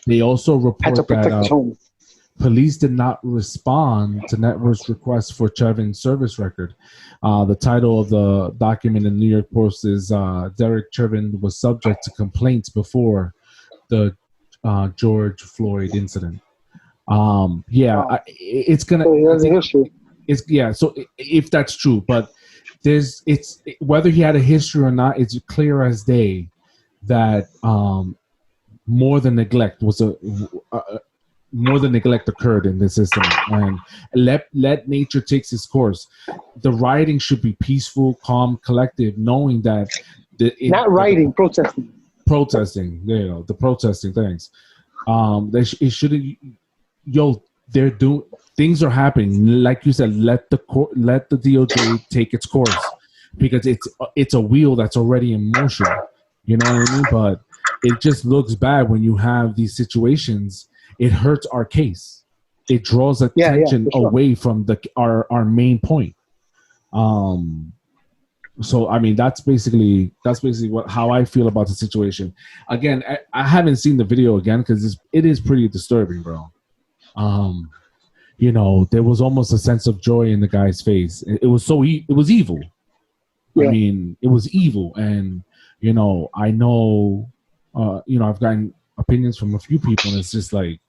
They also report protect his that home. police did not respond to Network's request for Chauvin's service record. The title of the document in the New York Post is Derek Chauvin was subject to complaints before the George Floyd incident. It's gonna. So he has a history. So if that's true, but whether he had a history or not, it's clear as day that more than neglect occurred in the system, and let nature take its course. The rioting should be peaceful, calm, collective, knowing that protesting. There you go, the protesting things. It shouldn't. They're doing things are happening. Like you said, let the DOJ take its course, because it's a wheel that's already in motion. You know what I mean? But it just looks bad when you have these situations. It hurts our case. It draws attention away from our main point. So I mean, that's basically how I feel about the situation. Again, I haven't seen the video again because it is pretty disturbing, bro. There was almost a sense of joy in the guy's face. It was it was evil. Yeah. I mean, it was evil, and I know, I've gotten opinions from a few people, and it's just like,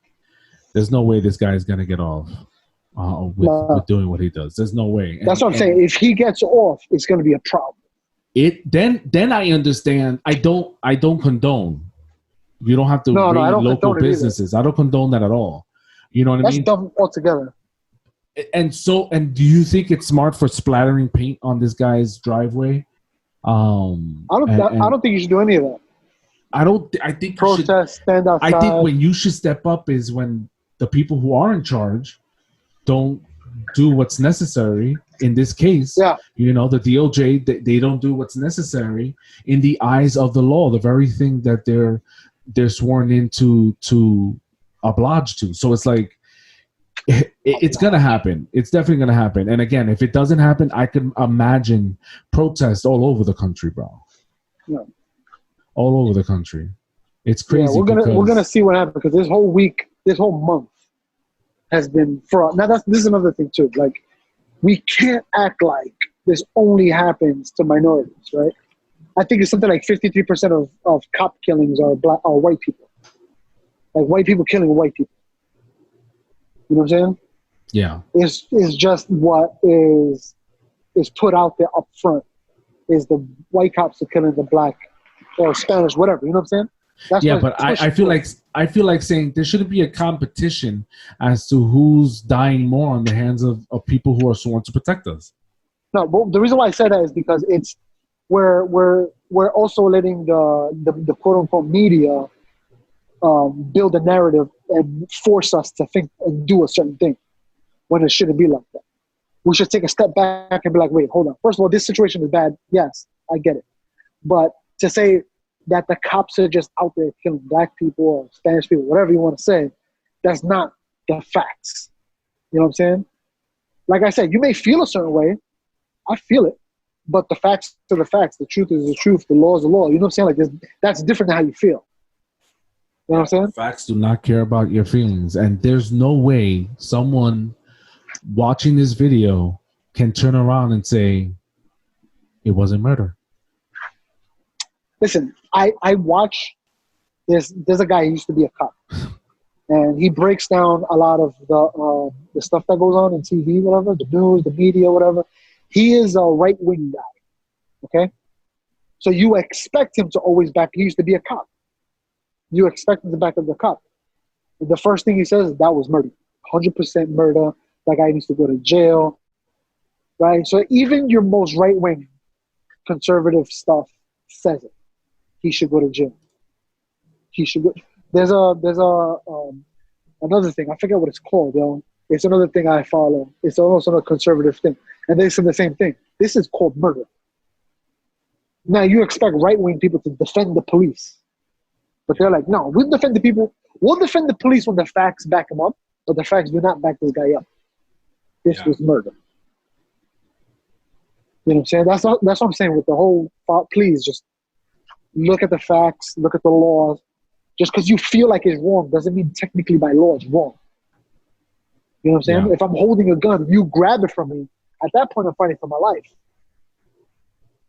there's no way this guy is gonna get off with doing what he does. There's no way. That's what I'm saying. If he gets off, it's gonna be a problem. Then I understand. I don't condone. You don't have to raid local businesses. I don't condone that at all. You know what I mean? That's dumb altogether. And do you think it's smart for splattering paint on this guy's driveway? I don't think you should do any of that. I think protest, stand outside. I think when you should step up is when the people who are in charge don't do what's necessary. In this case, the DOJ, they don't do what's necessary in the eyes of the law, the very thing that they're sworn into to oblige to. So it's like, it's gonna happen. It's definitely gonna happen. And again, if it doesn't happen, I can imagine protests all over the country, bro. Yeah. All over the country. It's crazy. Yeah, we're gonna see what happens, because this whole month has been fraud. Now this is another thing too. Like, we can't act like this only happens to minorities, right? I think it's something like 53% of cop killings are white people. Like, white people killing white people. You know what I'm saying? Yeah. It's just what is put out there up front is the white cops are killing the black or Spanish, whatever. You know what I'm saying? That's but I feel like saying there shouldn't be a competition as to who's dying more on the hands of people who are sworn to protect us. No, but the reason why I said that is because we're also letting the quote unquote media build a narrative and force us to think and do a certain thing when it shouldn't be like that. We should take a step back and be like, wait, hold on. First of all, this situation is bad. Yes, I get it. But to say that the cops are just out there killing black people or Spanish people, whatever you want to say, that's not the facts. You know what I'm saying? Like I said, you may feel a certain way. I feel it. But the facts are the facts. The truth is the truth. The law is the law. You know what I'm saying? Like, that's different than how you feel. You know what I'm saying? Facts do not care about your feelings. And there's no way someone watching this video can turn around and say it wasn't murder. Listen, I watch, there's a guy who used to be a cop. And he breaks down a lot of the stuff that goes on in TV, whatever, the news, the media, whatever. He is a right-wing guy, okay? So you expect him to always he used to be a cop. You expect him to back up the cop. And the first thing he says is that was murder. 100% murder. That guy needs to go to jail, right? So even your most right-wing conservative stuff says it. He should go to jail. He should go. There's another thing. I forget what it's called, yo. It's another thing I follow. It's also a conservative thing. And they say the same thing. This is called murder. Now, you expect right-wing people to defend the police. But they're like, no, we'll defend the people. We'll defend the police when the facts back them up, but the facts do not back this guy up. This was murder. You know what I'm saying? That's what I'm saying with the whole, please just look at the facts, look at the laws. Just because you feel like it's wrong doesn't mean technically by law it's wrong. You know what I'm saying? Yeah. If I'm holding a gun, you grab it from me, at that point I'm fighting for my life.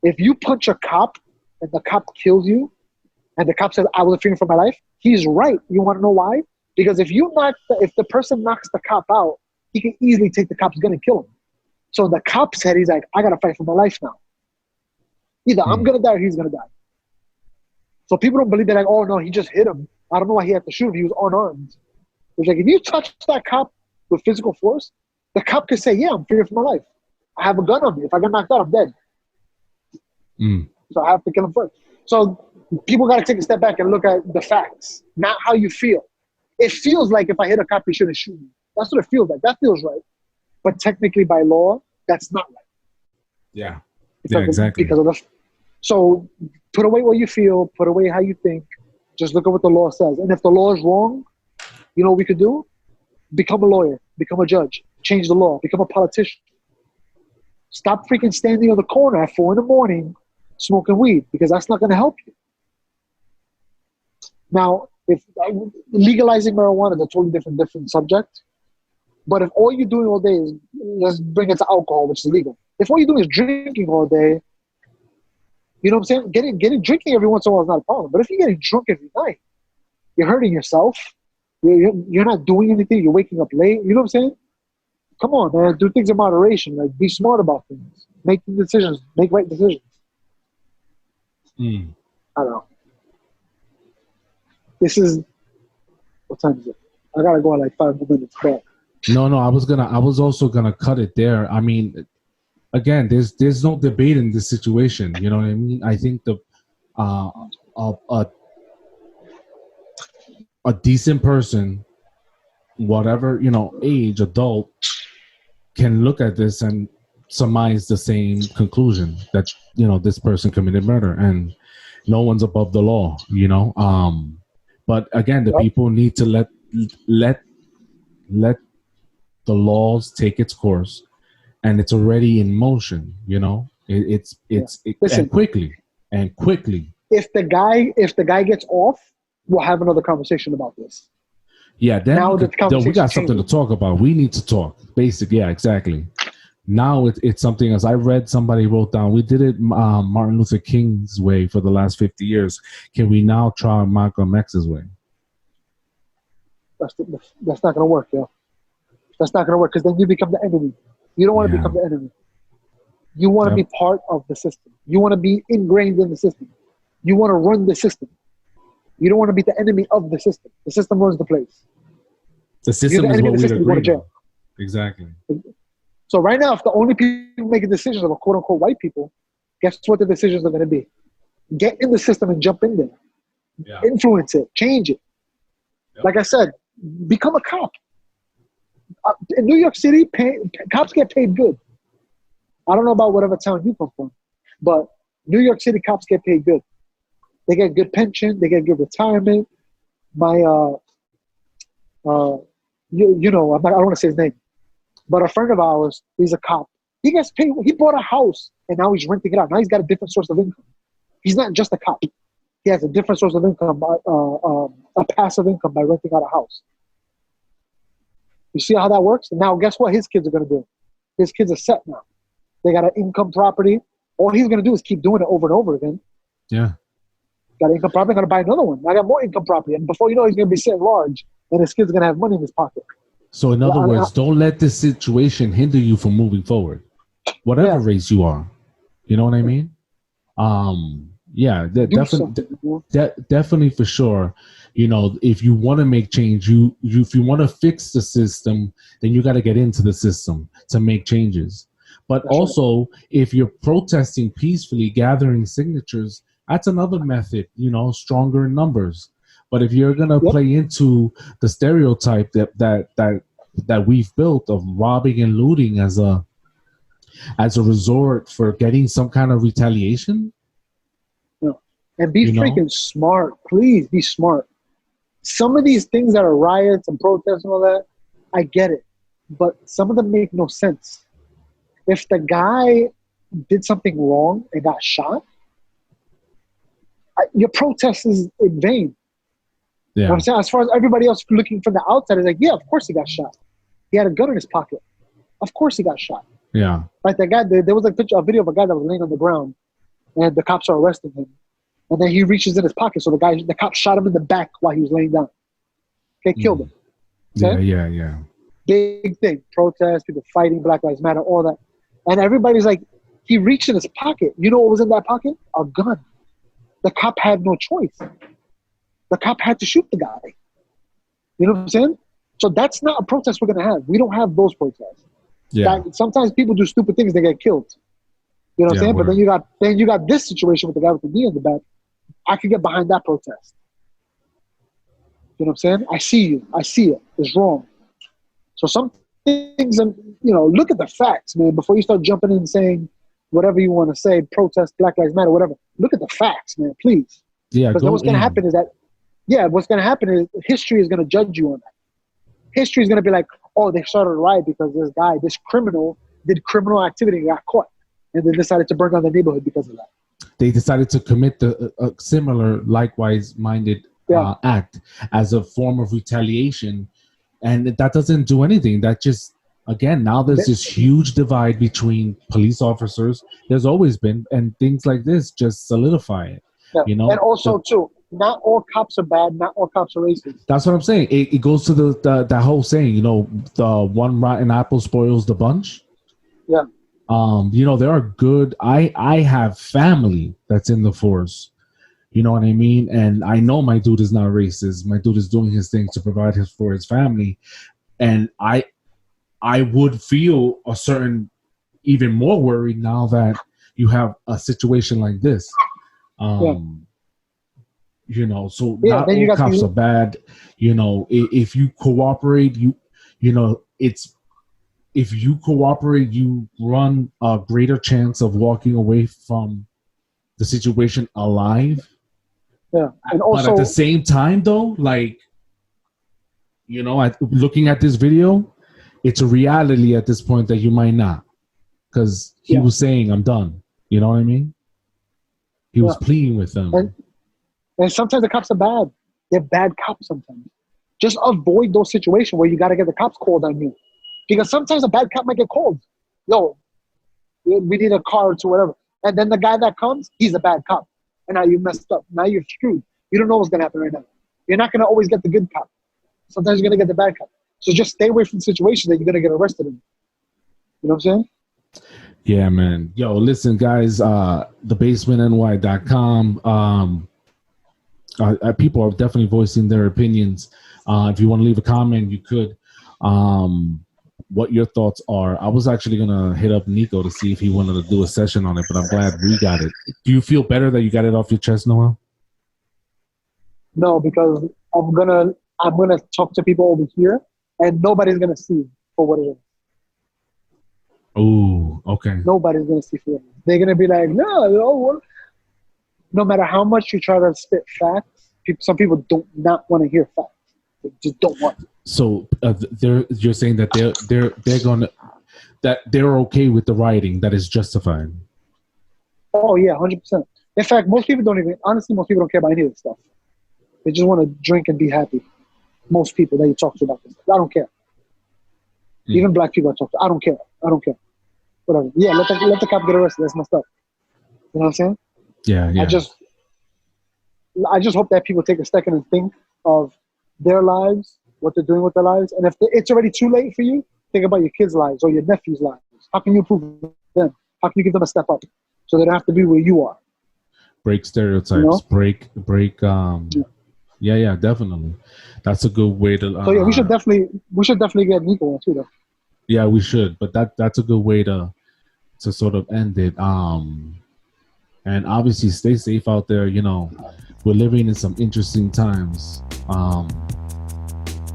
If you punch a cop and the cop kills you, and the cop says, I was fearing for my life, he's right. You want to know why? Because if the person knocks the cop out, he can easily take the cop's gun and kill him. So the cop's head, he's like, I got to fight for my life now. Either I'm going to die or he's going to die. So people don't believe that, like, oh, no, he just hit him. I don't know why he had to shoot him. He was unarmed. It's like, if you touch that cop with physical force, the cop could say, yeah, I'm fearing for my life. I have a gun on me. If I get knocked out, I'm dead. So I have to kill him first. So people got to take a step back and look at the facts, not how you feel. It feels like if I hit a cop, he shouldn't shoot me. That's what it feels like. That feels right. But technically, by law, that's not right. Yeah. Exactly. So put away what you feel, put away how you think. Just look at what the law says. And if the law is wrong, you know what we could do? Become a lawyer, become a judge, change the law, become a politician. Stop freaking standing on the corner at 4 a.m. smoking weed, because that's not going to help you. Now, if legalizing marijuana is a totally different subject, but if all you're doing all day is, let's bring it to alcohol, which is legal. If all you're doing is drinking all day, you know what I'm saying? Drinking every once in a while is not a problem. But if you're getting drunk every night, you're hurting yourself. You're not doing anything. You're waking up late. You know what I'm saying? Come on, man. Do things in moderation. Like, be smart about things. Make decisions. Make right decisions. I don't know. What time is it? I gotta go in like 5 more minutes back. No, I was also gonna cut it there. I mean, again, there's no debate in this situation. You know what I mean? I think a decent person, whatever, age, adult, can look at this and surmise the same conclusion that, this person committed murder and no one's above the law, But again, the people need to let the laws take its course, and it's already in motion, It's Listen, and quickly. If the guy gets off, we'll have another conversation about this. Yeah, then we got something to talk about. We need to talk. Basically, yeah, exactly. Now it's something, as I read, somebody wrote down, we did it Martin Luther King's way for the last 50 years. Can we now try Malcolm X's way? That's not going to work, yo. That's not going to work, because then you become the enemy. You don't want to become the enemy. You want to be part of the system. You want to be ingrained in the system. You want to run the system. You don't want to be the enemy of the system. The system runs the place. The system is what we agree on. Exactly. So right now, if the only people making decisions are quote-unquote white people, guess what the decisions are going to be? Get in the system and jump in there. Yeah. Influence it. Change it. Yep. Like I said, become a cop. In New York City, cops get paid good. I don't know about whatever town you come from, but New York City cops get paid good. They get good pension. They get good retirement. My, I don't want to say his name, but a friend of ours, he's a cop. He gets paid. He bought a house, and now he's renting it out. Now he's got a different source of income. He's not just a cop. He has a different source of income, a passive income by renting out a house. You see how that works? And now guess what his kids are going to do? His kids are set now. They got an income property. All he's going to do is keep doing it over and over again. Yeah. Got an income property, going to buy another one. I got more income property. And before you know, he's going to be sitting large, and his kid's going to have money in his pocket. So in other words, don't let this situation hinder you from moving forward, whatever race you are. You know what I mean? Definitely for sure. If you want to make change, if you want to fix the system, then you got to get into the system to make changes. But also, if you're protesting peacefully, gathering signatures, that's another method, stronger in numbers. But if you're gonna play into the stereotype that we've built of robbing and looting as a resort for getting some kind of retaliation, and be freaking smart. Please be smart. Some of these things that are riots and protests and all that, I get it, but some of them make no sense. If the guy did something wrong and got shot, your protest is in vain. You know what I'm saying? As far as everybody else looking from the outside is like, yeah, of course he got shot. He had a gun in his pocket. Of course he got shot. Yeah. Like that guy, there was a video of a guy that was laying on the ground, and the cops are arresting him. And then he reaches in his pocket, so the cop shot him in the back while he was laying down. Okay, killed him. Okay? Yeah. Big thing. Protests, people fighting, Black Lives Matter, all that. And everybody's like, he reached in his pocket. You know what was in that pocket? A gun. The cop had no choice. The cop had to shoot the guy. You know what I'm saying? So that's not a protest we're going to have. We don't have those protests. Yeah. Sometimes people do stupid things, they get killed. You know what I'm saying? But then you got this situation with the guy with the knee in the back. I could get behind that protest. You know what I'm saying? I see you. I see it. It's wrong. So some things, look at the facts, man, before you start jumping in and saying whatever you want to say, protest, Black Lives Matter, whatever. Look at the facts, man, please. Yeah. Because what's going to happen is that, what's going to happen is history is going to judge you on that. History is going to be like, oh, they started a riot because this criminal did criminal activity and got caught. And then decided to burn down the neighborhood because of that. They decided to commit a similar, likewise-minded act as a form of retaliation. And that doesn't do anything. That just, again, now there's this huge divide between police officers. There's always been. And things like this just solidify it. Yeah. And also, too, not all cops are bad. Not all cops are racist. That's what I'm saying. It goes to that whole saying, the one rotten apple spoils the bunch. Yeah. There are good. I have family that's in the force. You know what I mean? And I know my dude is not racist. My dude is doing his thing to provide for his family. And I would feel a certain, even more worried now that you have a situation like this. So not all cops are bad. If you cooperate, if you cooperate, you run a greater chance of walking away from the situation alive. Yeah, and also, but at the same time, though, looking at this video, it's a reality at this point that you might not, because he was saying, "I'm done." You know what I mean? He was pleading with them. And sometimes the cops are bad. They're bad cops sometimes. Just avoid those situations where you got to get the cops called on you. Because sometimes a bad cop might get called. Yo, we need a car or two, whatever. And then the guy that comes, he's a bad cop. And now you messed up. Now you're screwed. You don't know what's going to happen right now. You're not going to always get the good cop. Sometimes you're going to get the bad cop. So just stay away from situations that you're going to get arrested in. You know what I'm saying? Yeah, man. Yo, listen, guys, thebasementny.com. People are definitely voicing their opinions. If you want to leave a comment, you could. What your thoughts are. I was actually going to hit up Nico to see if he wanted to do a session on it, but I'm glad we got it. Do you feel better that you got it off your chest, Noel? No, because I'm gonna talk to people over here, and nobody's going to see for what it is. Oh, okay. Nobody's going to see for what it is. They're going to be like, no matter how much you try to spit facts, some people don't not want to hear facts. They just don't want it. So you're saying that they're okay with the rioting, that is justified. Oh yeah, 100%. In fact, most people don't care about any of this stuff. They just want to drink and be happy. Most people that you talk to about this stuff, I don't care. Even black people I talk to, I don't care. Whatever. Yeah, let the cop get arrested. That's messed up. You know what I'm saying? Yeah. I just hope that people take a second and think of their lives, what they're doing with their lives, and if it's already too late for you, think about your kids' lives or your nephew's lives. How can you improve them? How can you give them a step up so they don't have to be where you are? Break stereotypes. Break. Yeah, definitely. That's a good way to. So yeah, we should definitely get Nico one too, though. Yeah, we should, but that's a good way to sort of end it. And obviously, stay safe out there. we're living in some interesting times.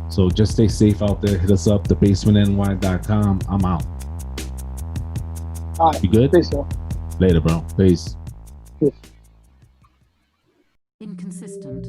So just stay safe out there. Hit us up, thebasementny.com. I'm out. All right. You good? Peace, y'all. Later, bro. Peace. Peace. Inconsistent.